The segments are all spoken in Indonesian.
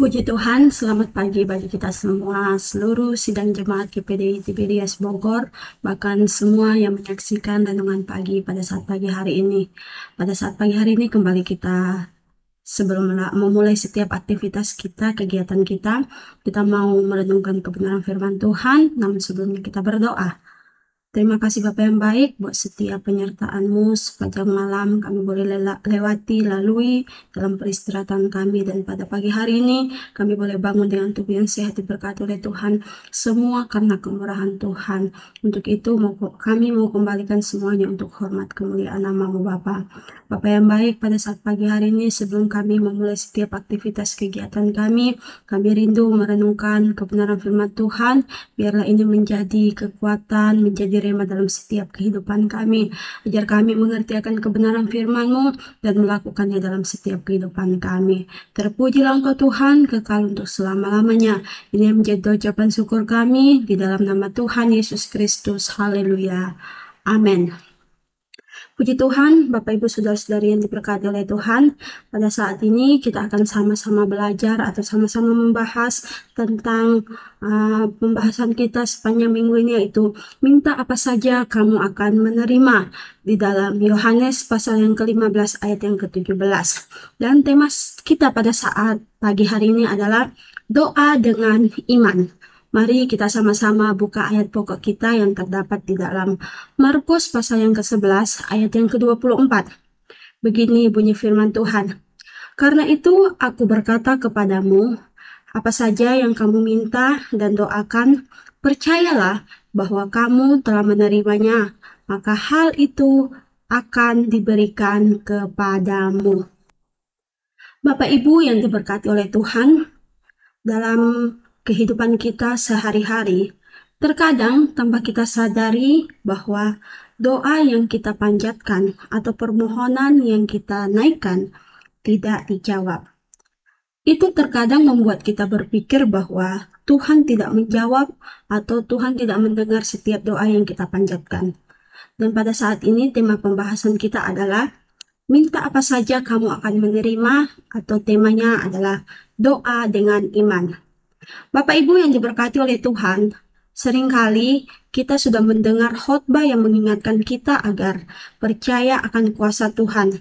Puji Tuhan, selamat pagi bagi kita semua, seluruh sidang jemaat GPDI TBDS Bogor, bahkan semua yang menyaksikan renungan pagi pada saat pagi hari ini. Pada saat pagi hari ini kembali kita, sebelum memulai setiap aktivitas kita, kegiatan kita mau merenungkan kebenaran firman Tuhan, namun sebelumnya kita berdoa. Terima kasih Bapak yang baik buat setiap penyertaan-Mu sepanjang malam kami boleh lewati, lalui dalam peristirahatan kami, dan pada pagi hari ini kami boleh bangun dengan tubuh yang sehat diberkati oleh Tuhan, semua karena kemurahan Tuhan. Untuk itu kami mau kembalikan semuanya untuk hormat kemuliaan nama-Mu Bapa. Bapak yang baik, pada saat pagi hari ini sebelum kami memulai setiap aktivitas kegiatan kami rindu merenungkan kebenaran firman Tuhan. Biarlah ini menjadi kekuatan, menjadi rema dalam setiap kehidupan kami, agar kami mengerti akan kebenaran firman-Mu dan melakukannya dalam setiap kehidupan kami. Terpujilah Engkau Tuhan, kekal untuk selama-lamanya. Ini yang menjadi ucapan syukur kami di dalam nama Tuhan Yesus Kristus. Haleluya. Amin. Puji Tuhan, Bapak Ibu Saudara-saudari yang diberkati oleh Tuhan, pada saat ini kita akan sama-sama belajar atau sama-sama membahas tentang pembahasan kita sepanjang minggu ini, yaitu minta apa saja kamu akan menerima, di dalam Yohanes pasal yang ke-15 ayat yang ke-17. Dan tema kita pada saat pagi hari ini adalah doa dengan iman. Mari kita sama-sama buka ayat pokok kita yang terdapat di dalam Markus pasal yang ke-11 ayat yang ke-24. Begini bunyi firman Tuhan. Karena itu aku berkata kepadamu, apa saja yang kamu minta dan doakan, percayalah bahwa kamu telah menerimanya, maka hal itu akan diberikan kepadamu. Bapak Ibu yang diberkati oleh Tuhan, dalam kehidupan kita sehari-hari, terkadang tanpa kita sadari bahwa doa yang kita panjatkan atau permohonan yang kita naikkan tidak dijawab. Itu terkadang membuat kita berpikir bahwa Tuhan tidak menjawab atau Tuhan tidak mendengar setiap doa yang kita panjatkan. Dan pada saat ini tema pembahasan kita adalah minta apa saja kamu akan menerima, atau temanya adalah doa dengan iman. Bapak Ibu yang diberkati oleh Tuhan, seringkali kita sudah mendengar khotbah yang mengingatkan kita agar percaya akan kuasa Tuhan.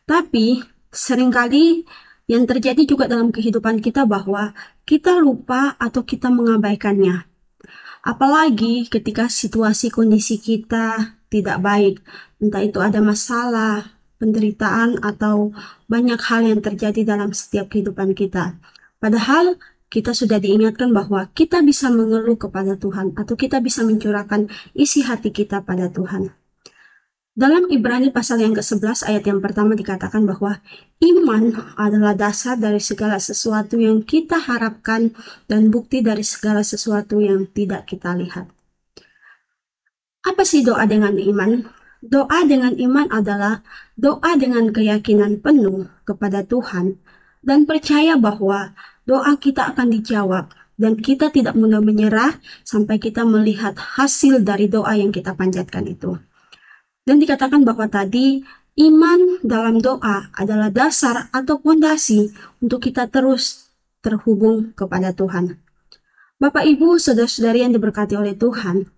Tapi seringkali yang terjadi juga dalam kehidupan kita bahwa kita lupa atau kita mengabaikannya. Apalagi ketika situasi kondisi kita tidak baik, entah itu ada masalah, penderitaan, atau banyak hal yang terjadi dalam setiap kehidupan kita. Padahal kita sudah diingatkan bahwa kita bisa mengeluh kepada Tuhan atau kita bisa mencurahkan isi hati kita pada Tuhan. Dalam Ibrani pasal yang ke-11 ayat yang pertama dikatakan bahwa iman adalah dasar dari segala sesuatu yang kita harapkan dan bukti dari segala sesuatu yang tidak kita lihat. Apa sih doa dengan iman? Doa dengan iman adalah doa dengan keyakinan penuh kepada Tuhan dan percaya bahwa doa kita akan dijawab, dan kita tidak mudah menyerah sampai kita melihat hasil dari doa yang kita panjatkan itu. Dan dikatakan bahwa tadi iman dalam doa adalah dasar atau fondasi untuk kita terus terhubung kepada Tuhan. Bapak Ibu saudara-saudari yang diberkati oleh Tuhan,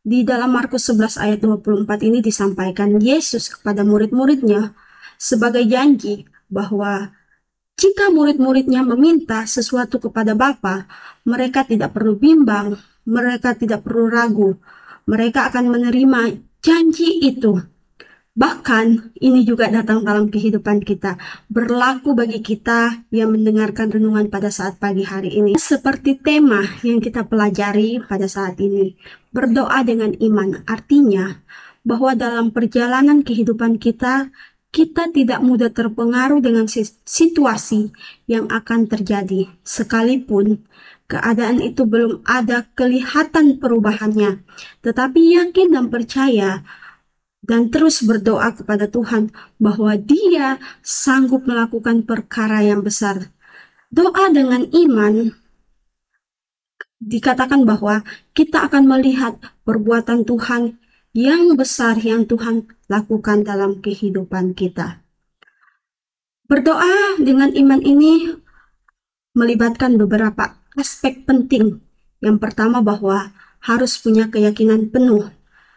di dalam Markus 11 ayat 24 ini disampaikan Yesus kepada murid-muridnya sebagai janji bahwa jika murid-muridnya meminta sesuatu kepada Bapa, mereka tidak perlu bimbang, mereka tidak perlu ragu, mereka akan menerima janji itu. Bahkan ini juga datang dalam kehidupan kita, berlaku bagi kita yang mendengarkan renungan pada saat pagi hari ini. Seperti tema yang kita pelajari pada saat ini, berdoa dengan iman, artinya bahwa dalam perjalanan kehidupan kita tidak mudah terpengaruh dengan situasi yang akan terjadi, sekalipun keadaan itu belum ada kelihatan perubahannya. Tetapi yakin dan percaya dan terus berdoa kepada Tuhan bahwa Dia sanggup melakukan perkara yang besar. Doa dengan iman dikatakan bahwa kita akan melihat perbuatan Tuhan yang besar yang Tuhan lakukan dalam kehidupan kita. Berdoa dengan iman ini melibatkan beberapa aspek penting. Yang pertama bahwa harus punya keyakinan penuh,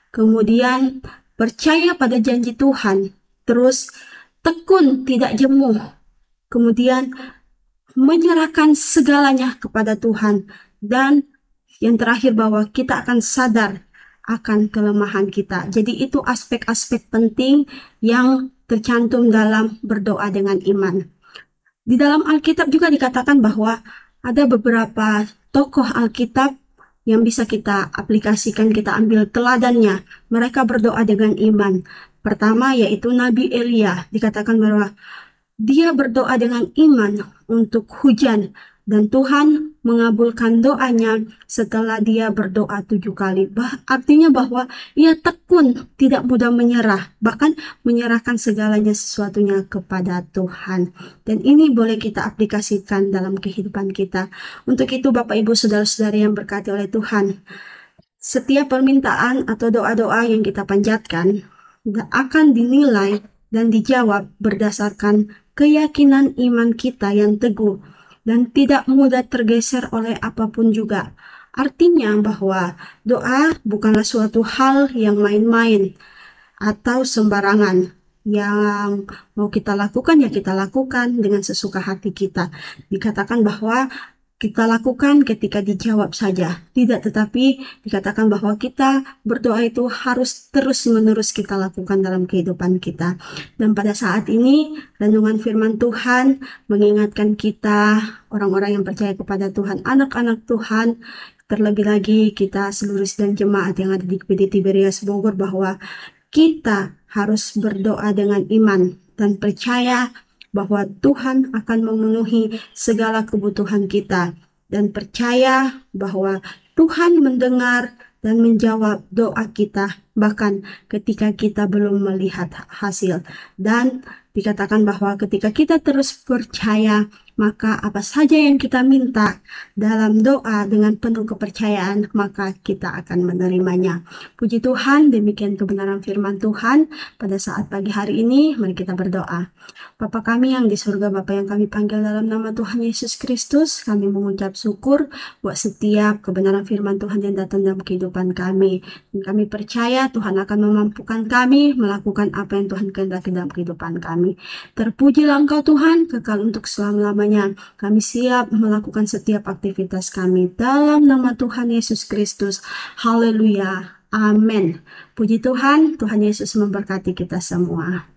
kemudian percaya pada janji Tuhan, terus tekun tidak jemu, kemudian menyerahkan segalanya kepada Tuhan, dan yang terakhir bahwa kita akan sadar akan kelemahan kita. Jadi itu aspek-aspek penting yang tercantum dalam berdoa dengan iman. Di dalam Alkitab juga dikatakan bahwa ada beberapa tokoh Alkitab yang bisa kita aplikasikan, kita ambil teladannya. Mereka berdoa dengan iman. Pertama yaitu Nabi Elia. Dikatakan bahwa dia berdoa dengan iman untuk hujan, dan Tuhan mengabulkan doanya setelah dia berdoa 7 kali. Artinya bahwa ia tekun, tidak mudah menyerah, bahkan menyerahkan segalanya sesuatunya kepada Tuhan. Dan ini boleh kita aplikasikan dalam kehidupan kita. Untuk itu Bapak Ibu Saudara-saudari yang berkati oleh Tuhan, setiap permintaan atau doa-doa yang kita panjatkan akan dinilai dan dijawab berdasarkan keyakinan iman kita yang teguh dan tidak mudah tergeser oleh apapun juga. Artinya bahwa doa bukanlah suatu hal yang main-main atau sembarangan. Yang mau kita lakukan ya kita lakukan dengan sesuka hati kita. Dikatakan bahwa kita lakukan ketika dijawab saja, tidak, tetapi dikatakan bahwa kita berdoa itu harus terus-menerus kita lakukan dalam kehidupan kita. Dan pada saat ini, renungan firman Tuhan mengingatkan kita, orang-orang yang percaya kepada Tuhan, anak-anak Tuhan, terlebih lagi kita seluruh sidang jemaat yang ada di GPD Tiberias Bogor, bahwa kita harus berdoa dengan iman dan percaya bahwa Tuhan akan memenuhi segala kebutuhan kita, dan percaya bahwa Tuhan mendengar dan menjawab doa kita bahkan ketika kita belum melihat hasil. Dan dikatakan bahwa ketika kita terus percaya, maka apa saja yang kita minta dalam doa dengan penuh kepercayaan, maka kita akan menerimanya. Puji Tuhan, demikian kebenaran firman Tuhan pada saat pagi hari ini. Mari kita berdoa. Bapa kami yang di surga, Bapa yang kami panggil dalam nama Tuhan Yesus Kristus, kami mengucap syukur buat setiap kebenaran firman Tuhan yang datang dalam kehidupan kami. Dan kami percaya Tuhan akan memampukan kami melakukan apa yang Tuhan kehendaki dalam kehidupan kami. Terpujilah Engkau Tuhan, kekal untuk selama-lamanya. Kami siap melakukan setiap aktivitas kami dalam nama Tuhan Yesus Kristus. Haleluya. Amin. Puji Tuhan, Tuhan Yesus memberkati kita semua.